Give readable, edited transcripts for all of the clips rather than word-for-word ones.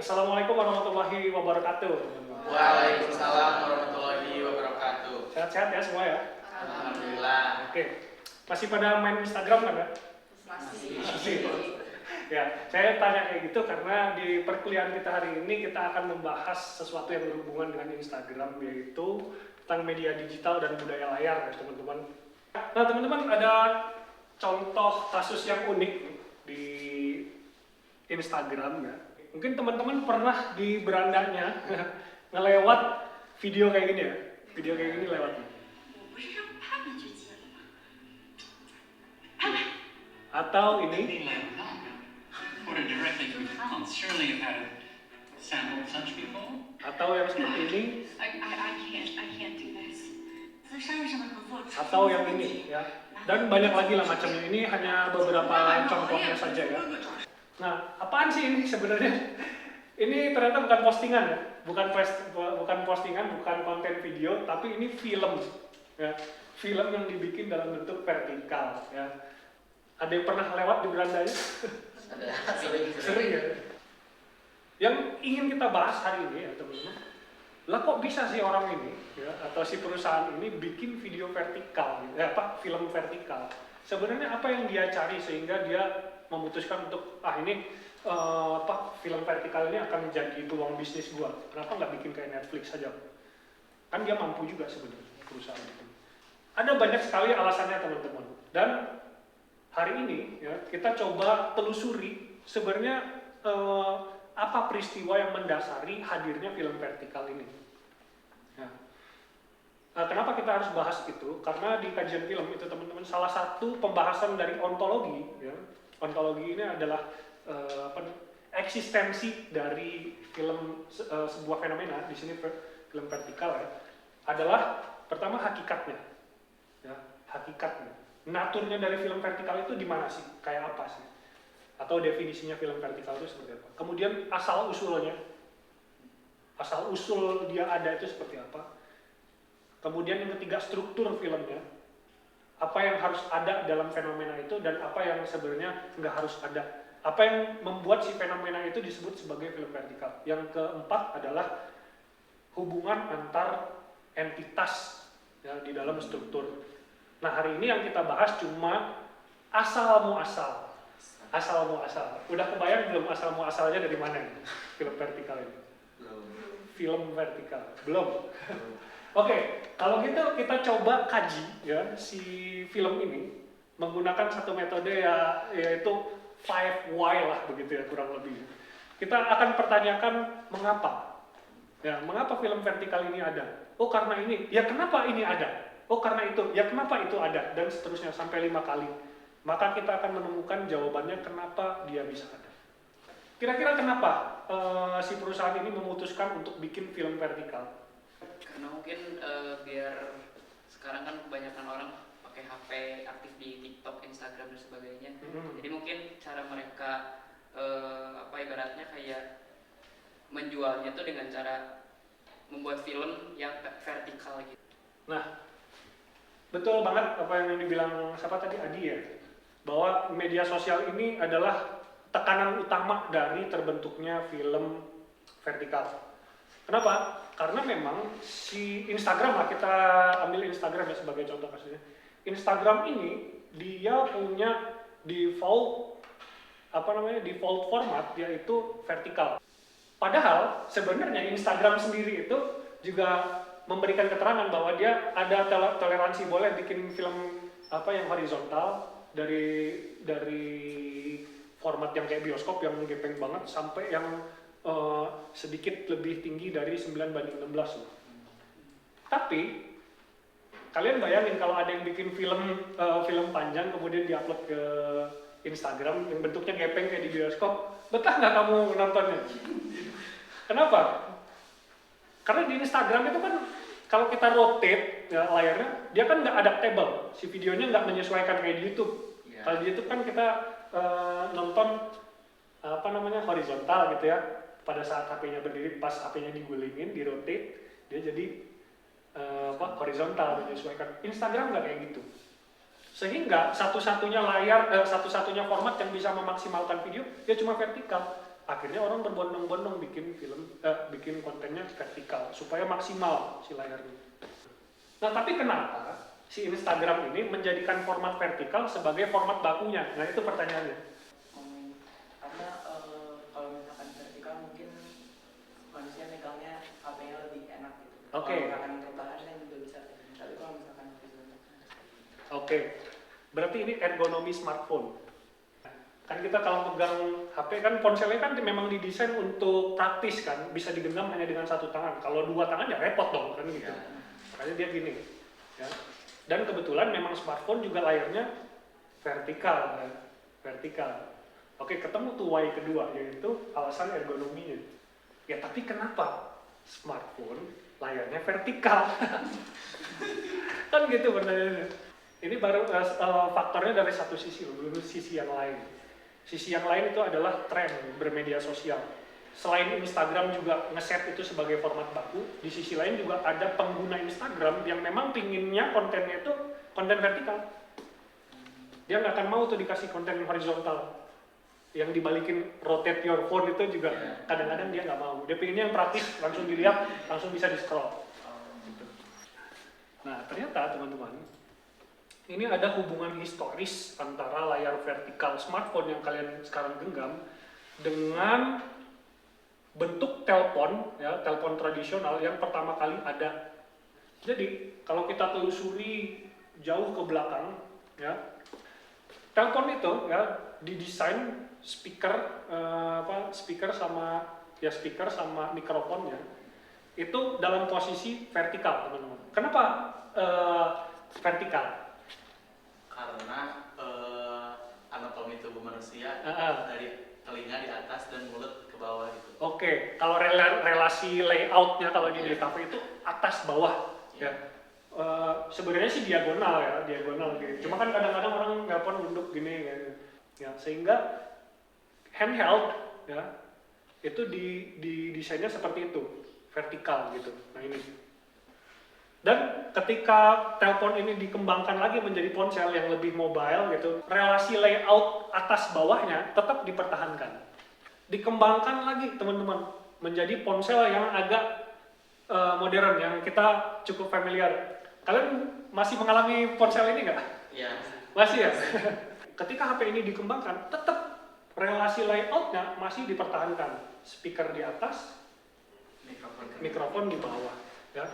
Assalamualaikum warahmatullahi wabarakatuh. Waalaikumsalam warahmatullahi wabarakatuh. Sehat-sehat ya semua ya? Alhamdulillah. Oke. Masih pada main Instagram kan ya? Masih. Ya, saya tanya kayak gitu karena di perkuliahan kita hari ini kita akan membahas sesuatu yang berhubungan dengan Instagram, yaitu tentang media digital dan budaya layar ya teman-teman. Nah teman-teman, ada contoh kasus yang unik di Instagram ya. Mungkin teman-teman pernah di berandanya ngelewat video kayak gini ya. Video kayak gini lewat. Atau ini. Atau yang seperti ini. Atau yang ini ya. Dan banyak lagi lah macamnya. Ini hanya beberapa contohnya saja ya. Nah, apaan sih ini sebenarnya? Ini ternyata bukan postingan ya. Bukan postingan, bukan konten video, tapi ini film ya. Film yang dibikin dalam bentuk vertikal ya. Ada yang pernah lewat di berandanya? Sering ya. Yang ingin kita bahas hari ini ya teman-teman, lah kok bisa sih orang ini ya, atau si perusahaan ini bikin video vertikal, film vertikal. Sebenarnya apa yang dia cari sehingga dia memutuskan untuk film vertikal ini akan menjadi peluang bisnis gua. Kenapa nggak bikin kayak Netflix saja? Kan dia mampu juga sebenarnya perusahaan itu. Ada banyak sekali alasannya teman-teman. Dan hari ini ya kita coba telusuri sebenarnya apa peristiwa yang mendasari hadirnya film vertikal ini. Ya. Kenapa kita harus bahas itu? Karena di kajian film itu teman-teman salah satu pembahasan dari ontologi. Ya. Ontologi ini adalah eksistensi dari film sebuah fenomena. Di sini film vertikal ya. Adalah pertama hakikatnya. Ya, hakikatnya. Naturnya dari film vertikal itu di mana sih? Kayak apa sih? Atau definisinya film vertikal itu seperti apa? Kemudian asal usulnya, asal usul dia ada itu seperti apa? Kemudian yang ketiga struktur filmnya, apa yang harus ada dalam fenomena itu dan apa yang sebenarnya nggak harus ada. Apa yang membuat si fenomena itu disebut sebagai film vertikal. Yang keempat adalah hubungan antar entitas ya, di dalam struktur. Nah hari ini yang kita bahas cuma asal muasal. Asal muasal. Udah kebayang belum asal muasalnya dari mana ini? Film vertikal ini? Belum. Film vertikal. Belum. Oke, kalau gitu kita coba kaji ya si film ini menggunakan satu metode ya, yaitu 5 why lah begitu ya kurang lebih. Kita akan pertanyakan mengapa. Ya, mengapa film vertikal ini ada? Oh karena ini. Ya kenapa ini ada? Oh karena itu. Ya kenapa itu ada? Dan seterusnya sampai 5 kali. Maka kita akan menemukan jawabannya kenapa dia bisa ada. Kira-kira kenapa si perusahaan ini memutuskan untuk bikin film vertikal? Karena mungkin biar sekarang kan kebanyakan orang pakai HP, aktif di TikTok, Instagram dan sebagainya. Jadi mungkin cara mereka ibaratnya kayak menjualnya tuh dengan cara membuat film yang vertikal gitu. Nah, betul banget apa yang dibilang siapa tadi, Adi ya, bahwa media sosial ini adalah tekanan utama dari terbentuknya film vertikal. Kenapa? Karena memang si Instagram lah, kita ambil Instagram ya sebagai contoh kasusnya. Instagram ini dia punya default format yaitu vertikal. Padahal sebenarnya Instagram sendiri itu juga memberikan keterangan bahwa dia ada toleransi boleh bikin film yang horizontal dari format yang kayak bioskop yang gepeng banget sampai yang sedikit lebih tinggi dari 9:16. Tapi kalian bayangin kalau ada yang bikin film panjang kemudian diupload ke Instagram yang bentuknya gepeng kayak di bioskop, betah nggak kamu nontonnya? Kenapa? Karena di Instagram itu kan kalau kita rotate ya, layarnya, dia kan nggak adaptable, si videonya nggak menyesuaikan kayak di YouTube. Yeah. Kalau di YouTube kan kita nonton horizontal gitu ya. Pada saat HP-nya berdiri, pas HP-nya digulingin, di rotate, dia jadi horizontal menyesuaikan. Instagram nggak kayak gitu. Sehingga satu-satunya format yang bisa memaksimalkan video, ya cuma vertikal. Akhirnya orang berbondong-bondong bikin kontennya vertikal supaya maksimal si layarnya. Nah, tapi kenapa si Instagram ini menjadikan format vertikal sebagai format bakunya? Nah, itu pertanyaannya. Karena kalau misalkan vertikal mungkin manusia megangnya HP-nya lebih enak gitu. Oke. Kalau misalkan rebahan kan juga bisa. Tapi kalau misalkan Oke. Berarti ini ergonomi smartphone. Kan kita kalau pegang HP kan ponselnya kan memang didesain untuk praktis kan, bisa digenggam hanya dengan satu tangan. Kalau dua tangan ya repot dong kan gitu. Makanya dia gini. Ya. Dan kebetulan memang smartphone juga layarnya vertikal kan. Vertikal. Oke, ketemu tuh why kedua, yaitu alasan ergonominya. Ya tapi kenapa smartphone layarnya vertikal? Kan gitu pertanyaannya. Ini baru faktornya dari satu sisi, belum sisi yang lain. Sisi yang lain itu adalah tren bermedia sosial. Selain Instagram juga ngeset itu sebagai format baku, di sisi lain juga ada pengguna Instagram yang memang pinginnya kontennya itu konten vertikal. Dia nggak akan mau tuh dikasih konten horizontal. Yang dibalikin rotate your phone itu juga kadang-kadang dia nggak mau. Dia pinginnya yang praktis, langsung dilihat, langsung bisa di-scroll. Nah, ternyata teman-teman, ini ada hubungan historis antara layar vertikal smartphone yang kalian sekarang genggam dengan bentuk telepon, ya, telepon tradisional yang pertama kali ada. Jadi, kalau kita telusuri jauh ke belakang, ya, telepon itu ya didesain speaker sama mikrofonnya itu dalam posisi vertikal, teman-teman. Kenapa vertikal? Karena anatomi tubuh manusia dari telinga di atas dan mulut ke bawah gitu. Oke, kalau relasi layoutnya kalau di DKV itu atas bawah, ya. Sebenarnya sih diagonal gitu. Cuma kan kadang-kadang orang nelpon duduk gini, ya, sehingga handheld, ya, itu di desainnya seperti itu, vertikal gitu. Nah ini. Dan ketika telepon ini dikembangkan lagi menjadi ponsel yang lebih mobile gitu, relasi layout atas bawahnya tetap dipertahankan. Dikembangkan lagi teman-teman menjadi ponsel yang agak modern, yang kita cukup familiar. Kalian masih mengalami ponsel ini nggak? Iya. Masih ya? Ketika HP ini dikembangkan, tetap relasi layoutnya masih dipertahankan. Speaker di atas, mikrofon di bawah. Ya.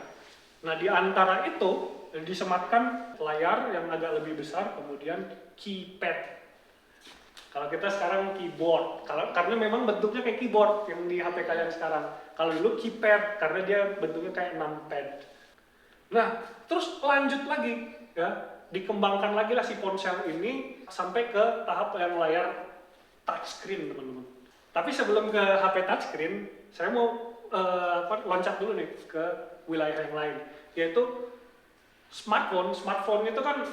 Nah, di antara itu disematkan layar yang agak lebih besar, kemudian keypad. Kalau kita sekarang keyboard, karena memang bentuknya kayak keyboard yang di HP kalian sekarang. Kalau dulu keypad, karena dia bentuknya kayak numpad. Nah, terus lanjut lagi, ya, dikembangkan lagi lah si ponsel ini sampai ke tahap yang layar touchscreen, teman-teman. Tapi sebelum ke HP touchscreen, saya mau loncat dulu nih ke wilayah yang lain, yaitu smartphone. Smartphone itu kan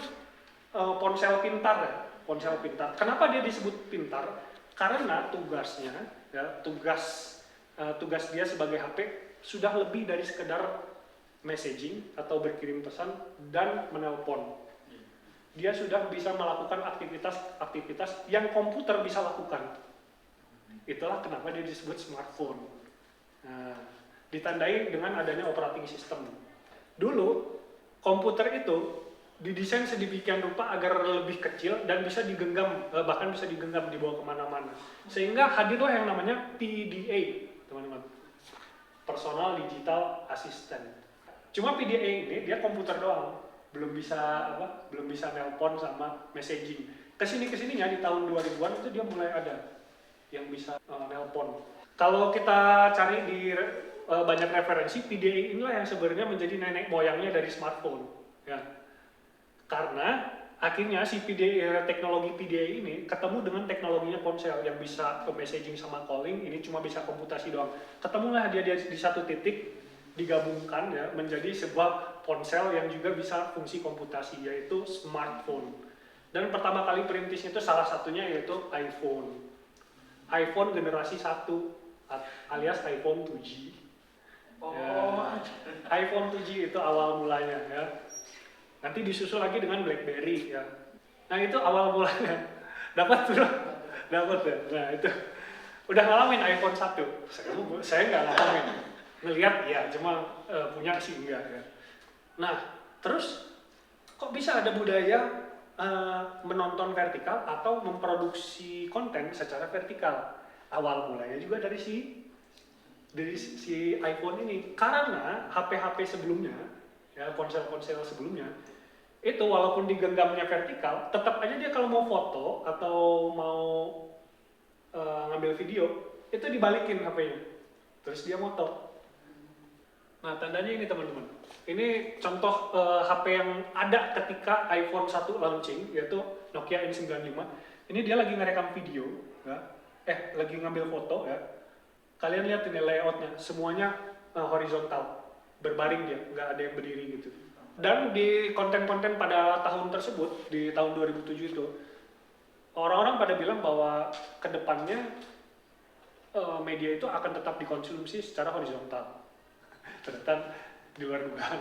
ponsel pintar ya, ponsel pintar. Kenapa dia disebut pintar? Karena tugasnya, ya, tugas dia sebagai HP sudah lebih dari sekedar messaging atau berkirim pesan dan menelpon. Dia sudah bisa melakukan aktivitas yang komputer bisa lakukan. Itulah kenapa dia disebut smartphone. Nah, ditandai dengan adanya operating system. Dulu komputer itu didesain sedemikian rupa agar lebih kecil dan bisa digenggam, bahkan bisa digenggam dibawa kemana-mana. Sehingga hadirlah yang namanya PDA, teman-teman. Personal Digital Assistant. Cuma PDA ini dia komputer doang, belum bisa nelpon sama messaging. Kesininya di tahun 2000-an itu dia mulai ada yang bisa nelpon. Kalau kita cari di banyak referensi, PDA inilah yang sebenarnya menjadi nenek moyangnya dari smartphone. Ya. Karena akhirnya si PDA, teknologi PDA ini ketemu dengan teknologinya ponsel yang bisa ke messaging sama calling, ini cuma bisa komputasi doang. Ketemulah dia di satu titik, digabungkan ya menjadi sebuah ponsel yang juga bisa fungsi komputasi, yaitu smartphone. Dan pertama kali perintisnya itu salah satunya yaitu iPhone. iPhone generasi 1 alias iPhone 2G. Ya, iPhone 2G itu awal mulanya ya. Nanti disusul lagi dengan BlackBerry ya. Nah itu awal mulanya. Dapat ya. Nah itu Udah ngalamin iPhone 1? Saya nggak ngalamin. Ngelihat ya, cuma punya sih enggak ya. Nah, terus kok bisa ada budaya menonton vertikal atau memproduksi konten secara vertikal? Awal mulanya juga dari si iPhone ini, karena HP-HP sebelumnya, ya ponsel-ponsel sebelumnya, itu walaupun digenggamnya vertikal, tetap aja dia kalau mau foto atau mau ngambil video, itu dibalikin HP-nya, terus dia moto. Nah, tandanya ini teman-teman, ini contoh HP yang ada ketika iPhone 1 launching, yaitu Nokia N95. Ini dia lagi ngerekam video, ya. Lagi ngambil foto ya. Kalian lihat ini layoutnya, semuanya horizontal, berbaring dia, nggak ada yang berdiri gitu. Dan di konten-konten pada tahun tersebut, di tahun 2007 itu, orang-orang pada bilang bahwa kedepannya media itu akan tetap dikonsumsi secara horizontal. Ternyata di luar dugaan.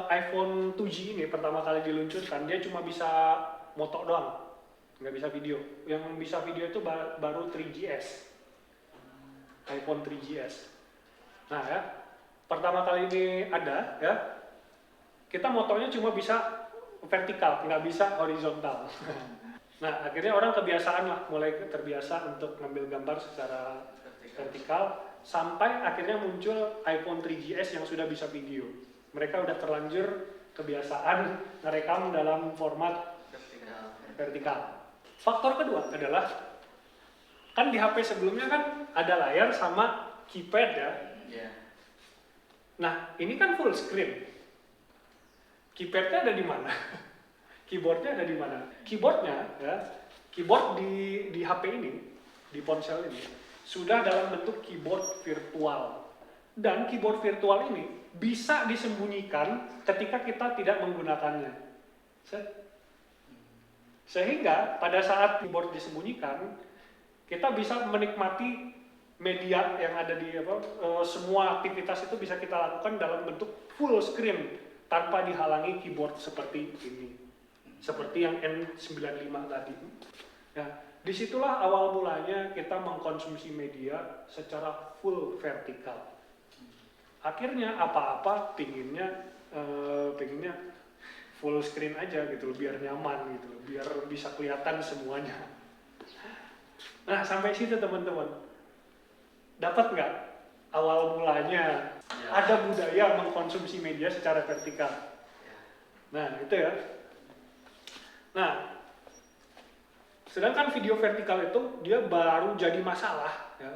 iPhone 2G ini pertama kali diluncurkan, dia cuma bisa moto doang, nggak bisa video. Yang bisa video itu baru 3GS. iPhone 3GS. Nah ya, pertama kali ini ada ya, kita motonya cuma bisa vertikal, nggak bisa horizontal. Nah akhirnya orang kebiasaan lah, mulai terbiasa untuk ngambil gambar secara vertikal, sampai akhirnya muncul iPhone 3GS yang sudah bisa video. Mereka udah terlanjur kebiasaan ngerekam dalam format vertikal. Faktor kedua adalah, kan di HP sebelumnya kan ada layar sama keypad ya. Yeah. Nah, ini kan full screen. Keypadnya ada di mana? Keyboardnya ada di mana? Keyboardnya ya, keyboard di HP ini, di ponsel ini, sudah dalam bentuk keyboard virtual. Dan keyboard virtual ini bisa disembunyikan ketika kita tidak menggunakannya. Sehingga pada saat keyboard disembunyikan, kita bisa menikmati media yang ada di semua aktivitas itu bisa kita lakukan dalam bentuk full screen tanpa dihalangi keyboard seperti ini, seperti yang N95 tadi. Ya, disitulah awal mulanya kita mengkonsumsi media secara full vertikal. Akhirnya apa-apa pinginnya full screen aja gitu, biar nyaman gitu, biar bisa kelihatan semuanya. Nah, sampai situ teman-teman. Dapat nggak awal mulanya ada budaya mengkonsumsi media secara vertikal? Nah, itu ya. Nah, sedangkan video vertikal itu dia baru jadi masalah ya.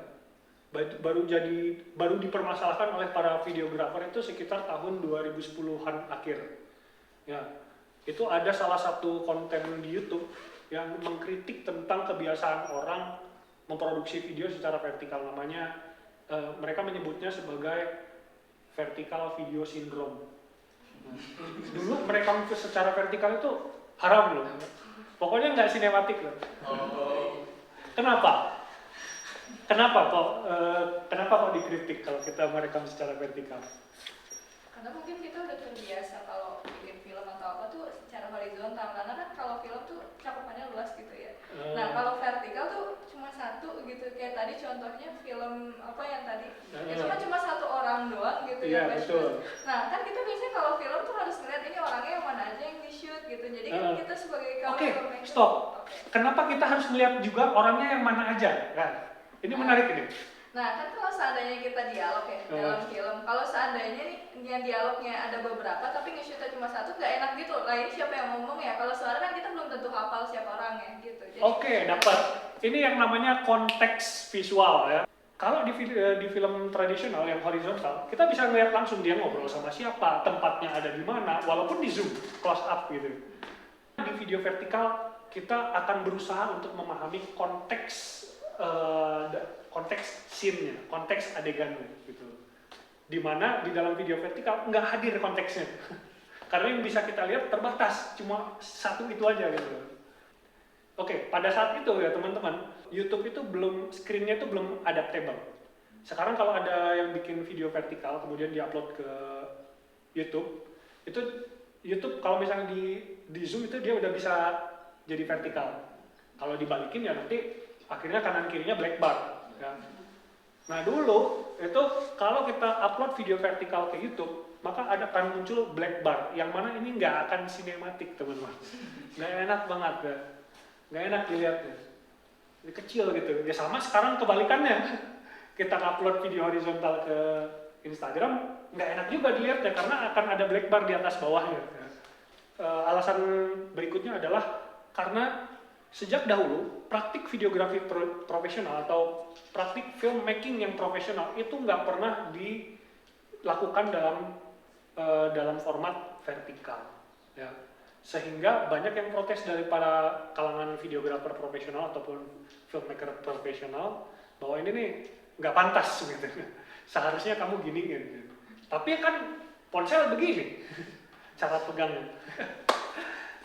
Baru dipermasalahkan oleh para videografer itu sekitar tahun 2010-an akhir. Ya. Itu ada salah satu konten di YouTube yang mengkritik tentang kebiasaan orang memproduksi video secara vertikal. Namanya mereka menyebutnya sebagai vertical video syndrome. Dulu mereka secara vertikal itu haram loh, pokoknya nggak sinematik loh. Kenapa kok dikritik kalau kita merekam secara vertikal? Karena mungkin kita udah terbiasa kalau bikin film atau apa tuh secara horizontal, karena kan kalau film tuh cakupannya luas gitu ya. Nah kalau vertikal tuh cuma satu gitu, kayak tadi contohnya film apa yang tadi, itu kan cuma satu orang doang gitu ya. Betul. Nah kan kita biasanya kalau film tuh harus ngeliat ini orangnya yang mana aja yang di-shoot gitu, jadi kan kita sebagai filmmaker. Stop. Kenapa kita harus melihat juga orangnya yang mana aja? Kan? Ini menarik ini. Nah kan kalau seandainya kita dialog ya dalam film, kalau seandainya nih yang dialognya ada beberapa tapi nge-shootnya cuma satu, nggak enak gitu. Lah ini siapa yang ngomong ya? Kalau suara kan kita belum tentu hafal siapa orangnya gitu. Oke, dapat. Ini yang namanya konteks visual ya. Kalau di film tradisional yang horizontal, kita bisa ngeliat langsung dia ngobrol sama siapa, tempatnya ada di mana, walaupun di zoom, close up gitu. Di video vertikal kita akan berusaha untuk memahami konteks scene-nya, konteks adegannya gitu. Dimana di dalam video vertikal nggak hadir konteksnya. Karena yang bisa kita lihat terbatas, cuma satu itu aja gitu. Oke, pada saat itu ya teman-teman, YouTube itu screen-nya itu belum adaptable. Sekarang kalau ada yang bikin video vertikal kemudian diupload ke YouTube, itu YouTube kalau misalnya di zoom itu dia udah bisa jadi vertikal. Kalau dibalikin ya nanti akhirnya kanan kirinya black bar. Ya. Nah dulu itu kalau kita upload video vertikal ke YouTube, maka akan muncul black bar, yang mana ini nggak akan sinematik teman-teman, nggak enak banget ya, nggak enak dilihatnya, ini kecil gitu. Ya sama sekarang kebalikannya, kita upload video horizontal ke Instagram, nggak enak juga dilihatnya karena akan ada black bar di atas bawahnya. Ya. Alasan berikutnya adalah karena sejak dahulu, praktik videografi profesional atau praktik filmmaking yang profesional itu nggak pernah dilakukan dalam format vertikal. Ya. Sehingga banyak yang protes dari para kalangan videografer profesional ataupun filmmaker profesional bahwa ini nih nggak pantas gitu. Seharusnya kamu gini gitu. Tapi kan ponsel begini cara pegangnya.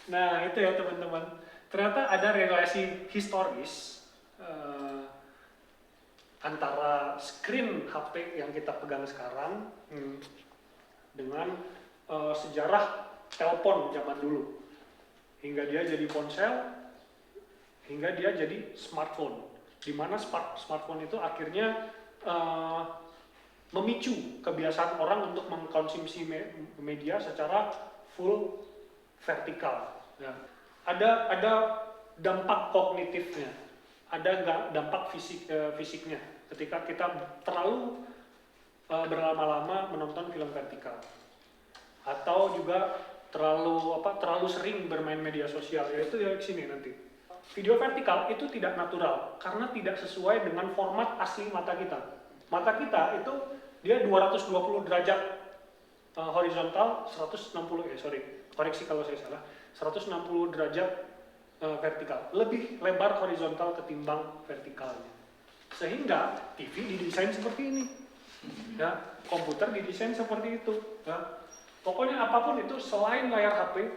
Nah itu ya teman-teman. Ternyata ada relasi historis antara screen HP yang kita pegang sekarang dengan sejarah telepon zaman dulu. Hingga dia jadi ponsel, hingga dia jadi smartphone. Di mana smartphone itu akhirnya memicu kebiasaan orang untuk mengkonsumsi media secara full vertikal. Ya. Ada dampak kognitifnya, ada dampak fisiknya ketika kita terlalu berlama-lama menonton film vertikal, atau juga terlalu sering bermain media sosial. Yaitu ya di sini nanti video vertikal itu tidak natural karena tidak sesuai dengan format asli mata kita. Mata kita itu dia 220 derajat horizontal, 160 kalau saya salah, 160 derajat vertikal, lebih lebar horizontal ketimbang vertikalnya. Sehingga TV didesain seperti ini, ya, komputer didesain seperti itu. Ya. Pokoknya apapun itu selain layar HP,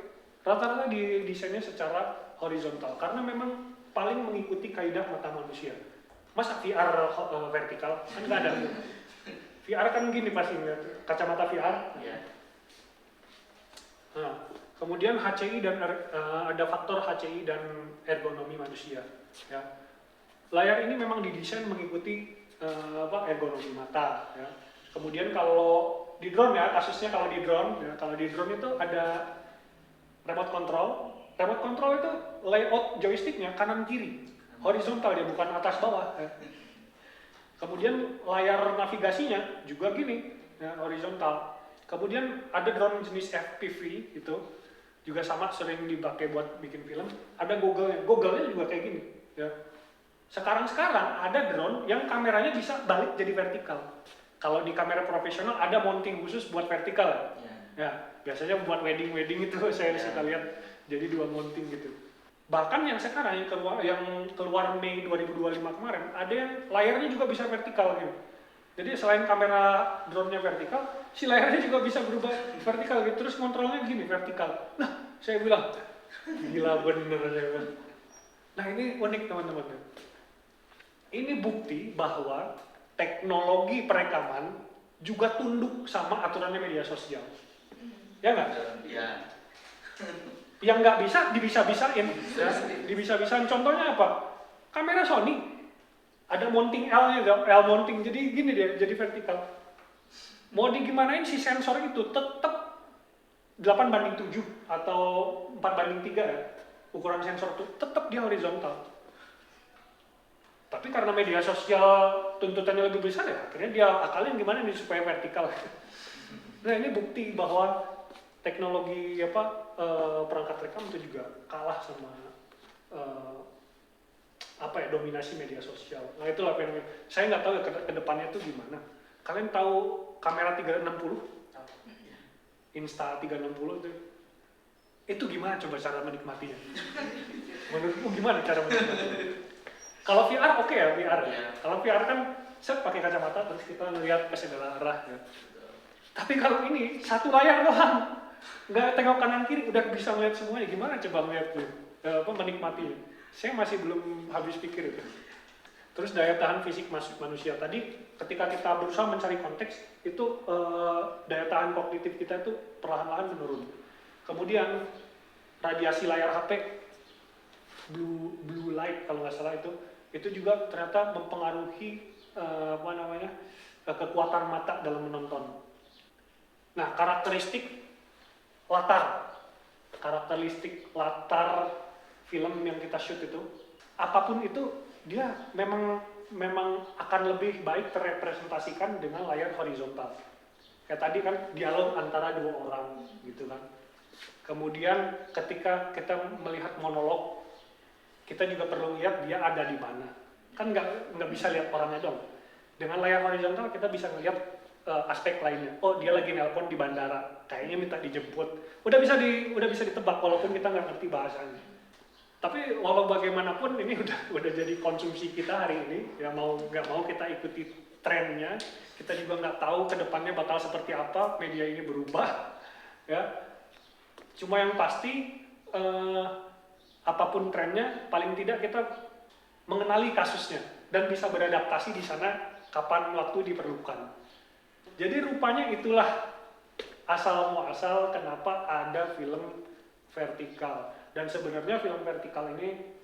rata-rata didesainnya secara horizontal karena memang paling mengikuti kaidah mata manusia. Masa VR vertikal? Kan nggak ada. VR kan gini pasti, kacamata VR. Ya. Nah, kemudian HCI dan ada faktor HCI dan ergonomi manusia. Ya. Layar ini memang didesain mengikuti ergonomi mata. Ya. Kemudian kalau di drone ya, kasusnya kalau di drone itu ada remote control. Remote control itu layout joysticknya kanan kiri, horizontal dia, bukan atas bawah. Ya. Kemudian layar navigasinya juga gini, ya, horizontal. Kemudian ada drone jenis FPV itu juga sama, sering dipakai buat bikin film. Ada Google-nya juga kayak gini. Ya. Sekarang ada drone yang kameranya bisa balik jadi vertikal. Kalau di kamera profesional ada mounting khusus buat vertikal. Ya, biasanya buat wedding itu saya suka lihat jadi 2 mounting gitu. Bahkan yang sekarang yang keluar Mei 2025 kemarin, ada yang layarnya juga bisa vertikal gitu. Jadi selain kamera drone-nya vertikal, si layarnya juga bisa berubah vertikal gitu. Terus kontrolnya gini, vertikal. Nah, saya bilang, gila bener saya bilang. Nah ini unik teman-teman. Ini bukti bahwa teknologi perekaman juga tunduk sama aturannya media sosial. Ya nggak? Ya. Yang nggak bisa, dibisa-bisain. Ya. Dibisa-bisain. Contohnya apa? Kamera Sony, ada mounting L-nya, L mounting. Jadi gini dia, jadi vertikal. Mau digimanain si sensor itu tetap 8:7 atau 4:3 ya. Ukuran sensor itu tetap dia horizontal. Tapi karena media sosial tuntutannya lebih besar ya, akhirnya dia akalin gimana nih supaya vertikal. Nah ini bukti bahwa teknologi perangkat rekam itu juga kalah sama dominasi media sosial. Nah itulah fenomena. Saya nggak tahu ya ke depannya itu gimana. Kalian tahu kamera 360? Insta 360 itu gimana coba cara menikmatinya? Menurutmu gimana cara menikmatinya? Kalau VR oke ya, VR. Ya. Kalau VR kan set pakai kacamata terus kita lihat ke segala arah ya. Tapi kalau ini satu layar doang, nggak tengok kanan kiri udah bisa melihat semuanya. Gimana coba melihat menikmatinya? Saya masih belum habis pikir itu. Terus daya tahan fisik manusia tadi, ketika kita berusaha mencari konteks itu daya tahan kognitif kita itu perlahan-lahan menurun. Kemudian radiasi layar HP, blue light kalau nggak salah itu itu juga ternyata mempengaruhi kekuatan mata dalam menonton. Nah, karakteristik latar film yang kita shoot itu, apapun itu dia memang akan lebih baik terrepresentasikan dengan layar horizontal. Kayak tadi kan dialog antara dua orang gitu kan. Kemudian ketika kita melihat monolog, kita juga perlu lihat dia ada di mana. Kan nggak bisa lihat orangnya dong. Dengan layar horizontal kita bisa melihat aspek lainnya. Oh, dia lagi nelpon di bandara, kayaknya minta dijemput. Udah bisa ditebak walaupun kita nggak ngerti bahasanya. Tapi walau bagaimanapun ini udah jadi konsumsi kita hari ini. Ya mau nggak mau kita ikuti trennya. Kita juga nggak tahu ke depannya bakal seperti apa, media ini berubah. Ya. Cuma yang pasti apapun trennya, paling tidak kita mengenali kasusnya dan bisa beradaptasi di sana kapan waktu diperlukan. Jadi rupanya itulah asal-muasal kenapa ada film vertikal. Dan sebenarnya film vertikal ini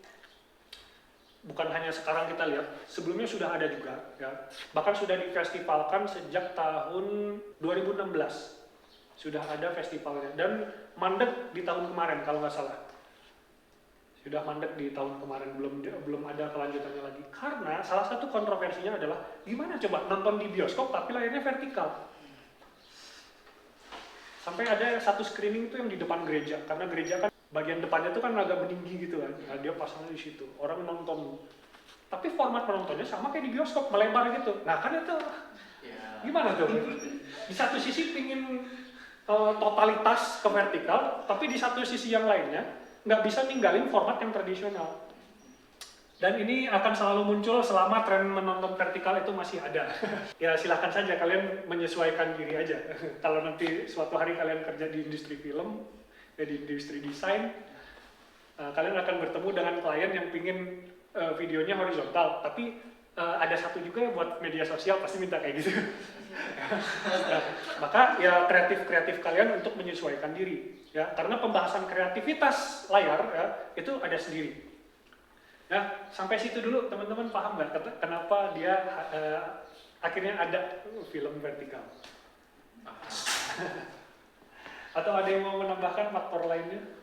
bukan hanya sekarang kita lihat, sebelumnya sudah ada juga, ya. Bahkan sudah difestivalkan sejak tahun 2016. Sudah ada festivalnya dan mandek di tahun kemarin kalau nggak salah. Sudah mandek di tahun kemarin, belum ada kelanjutannya lagi. Karena salah satu kontroversinya adalah gimana coba nonton di bioskop tapi layarnya vertikal. Sampai ada satu screening itu yang di depan gereja, karena gereja kan bagian depannya itu kan agak meninggi gitu kan. Nah, dia pasangnya di situ. Orang nonton. Tapi format penontonnya sama kayak di bioskop, melebar gitu. Nah, kan itu gimana tuh? Di satu sisi pingin totalitas ke vertikal, tapi di satu sisi yang lainnya nggak bisa ninggalin format yang tradisional. Dan ini akan selalu muncul selama tren menonton vertikal itu masih ada. Ya silahkan saja kalian menyesuaikan diri aja. Kalau nanti suatu hari kalian kerja di industri film, di industri desain, kalian akan bertemu dengan klien yang pingin videonya horizontal, tapi ada satu juga buat media sosial pasti minta kayak gitu. Nah, maka ya kreatif kalian untuk menyesuaikan diri, ya karena pembahasan kreativitas layar ya itu ada sendiri. Ya sampai situ dulu teman-teman paham nggak kenapa dia akhirnya ada film vertikal? Atau ada yang mau menambahkan faktor lainnya?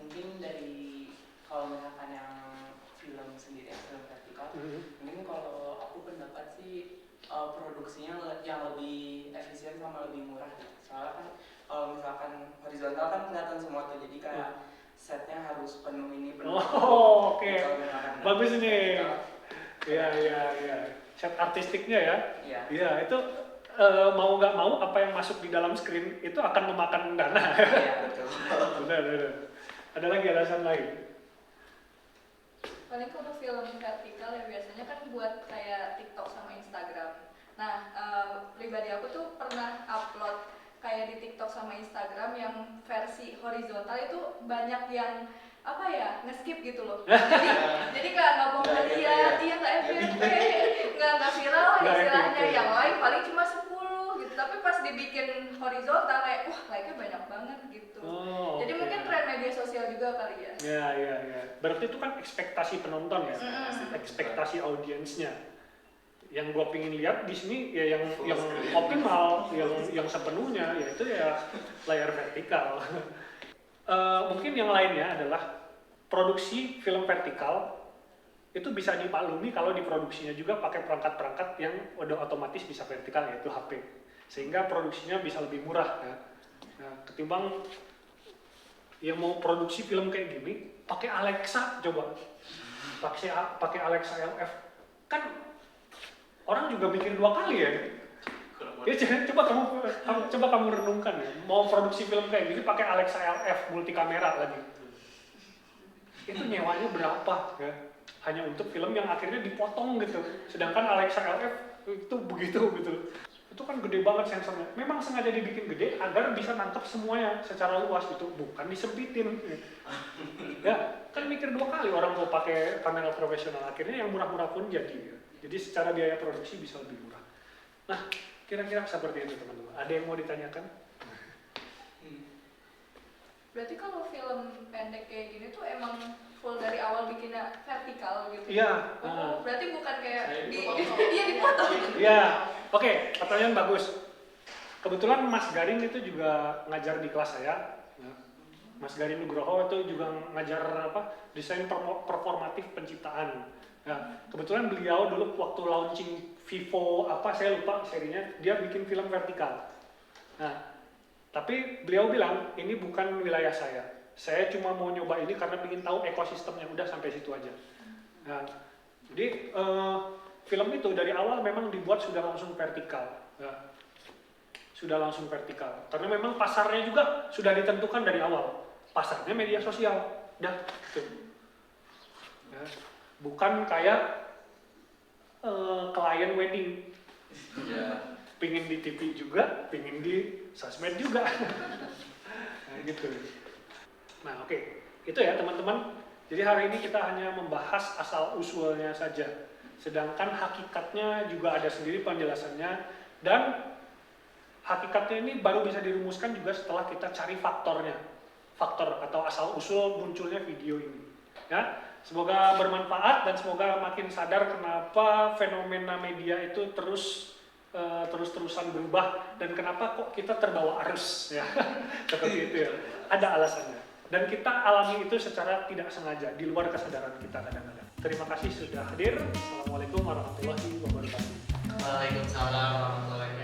Mungkin dari kalau misalkan yang film sendiri, film vertikal, mungkin kalau aku pendapat sih produksinya yang lebih efisien sama lebih murah. Soalnya kan kalau misalkan horizontal kan kelihatan semua tuh, jadi kayak setnya harus penuh ini penuh. Oh, oke. Bagus nih. Iya. Set artistiknya ya. Iya, itu mau nggak mau apa yang masuk di dalam screen itu akan memakan dana. Iya, betul. Benar. Ada lagi alasan lain? Paling kalau film vertikal ya biasanya kan buat kayak TikTok sama Instagram. Nah, pribadi aku tuh pernah upload kayak di TikTok sama Instagram yang versi horizontal itu banyak yang apa ya, nge-skip gitu loh. Jadi nggak mau ngeliat, nggak FYP, nggak viral lah istilahnya. Yang lain paling cuma 10 gitu. Tapi pas dibikin horizontal kayak wah like-nya banyak banget gitu. Jadi mungkin tren media sosial juga kali ya. Iya. Berarti itu kan ekspektasi penonton ya, ekspektasi audiensnya. Yang gue pingin lihat di sini ya yang optimal, yang sepenuhnya yaitu ya layar vertikal. Mungkin yang lainnya adalah produksi film vertikal itu bisa dimaklumi kalau diproduksinya juga pakai perangkat-perangkat yang udah otomatis bisa vertikal, yaitu HP, sehingga produksinya bisa lebih murah ya. Nah, ketimbang yang mau produksi film kayak gini pakai Alexa, coba pakai Alexa LF kan orang juga mikir 2 kali ya. Ya coba kamu renungkan ya, mau produksi film kayak gini pakai Alexa LF multi kamera lagi. Itu nyewanya berapa ya? Hanya untuk film yang akhirnya dipotong gitu. Sedangkan Alexa LF itu begitu gitu. Itu kan gede banget sensornya. Memang sengaja dibikin gede agar bisa nangkep semuanya secara luas gitu, bukan disempitin. Ya, kan mikir 2 kali orang mau pakai kamera profesional, akhirnya yang murah-murah pun jadi. Ya. Jadi secara biaya produksi bisa lebih murah. Nah, kira-kira seperti itu teman-teman. Ada yang mau ditanyakan? Berarti kalau film pendek kayak gini tuh emang full dari awal bikinnya vertikal gitu? Iya. Berarti bukan kayak Dipotong. iya dipotong. Iya. Oke, pertanyaan bagus. Kebetulan Mas Garin itu juga ngajar di kelas saya. Mas Garin Nugroho itu juga ngajar desain performatif penciptaan. Nah, kebetulan beliau dulu waktu launching Vivo saya lupa serinya, dia bikin film vertikal. Nah, tapi beliau bilang ini bukan wilayah saya. Saya cuma mau nyoba ini karena ingin tahu ekosistemnya, udah sampai situ aja. Nah, jadi film itu dari awal memang dibuat sudah langsung vertikal. Nah, sudah langsung vertikal. Karena memang pasarnya juga sudah ditentukan dari awal. Pasarnya media sosial. Dah, gitu. Ya, bukan kayak klien wedding. Ya. Pingin di TV juga, pingin di sosmed juga. Nah, gitu. Nah, oke. Itu ya, teman-teman. Jadi hari ini kita hanya membahas asal-usulnya saja. Sedangkan hakikatnya juga ada sendiri penjelasannya. Dan hakikatnya ini baru bisa dirumuskan juga setelah kita cari faktornya. Faktor atau asal-usul munculnya video ini. Ya, semoga bermanfaat dan semoga makin sadar kenapa fenomena media itu terus-terusan berubah dan kenapa kok kita terbawa arus ya. Seperti itu ya. Ada alasannya. Dan kita alami itu secara tidak sengaja, di luar kesadaran kita kadang-kadang. Terima kasih sudah hadir. Assalamualaikum warahmatullahi wabarakatuh. Waalaikumsalam warahmatullahi wabarakatuh.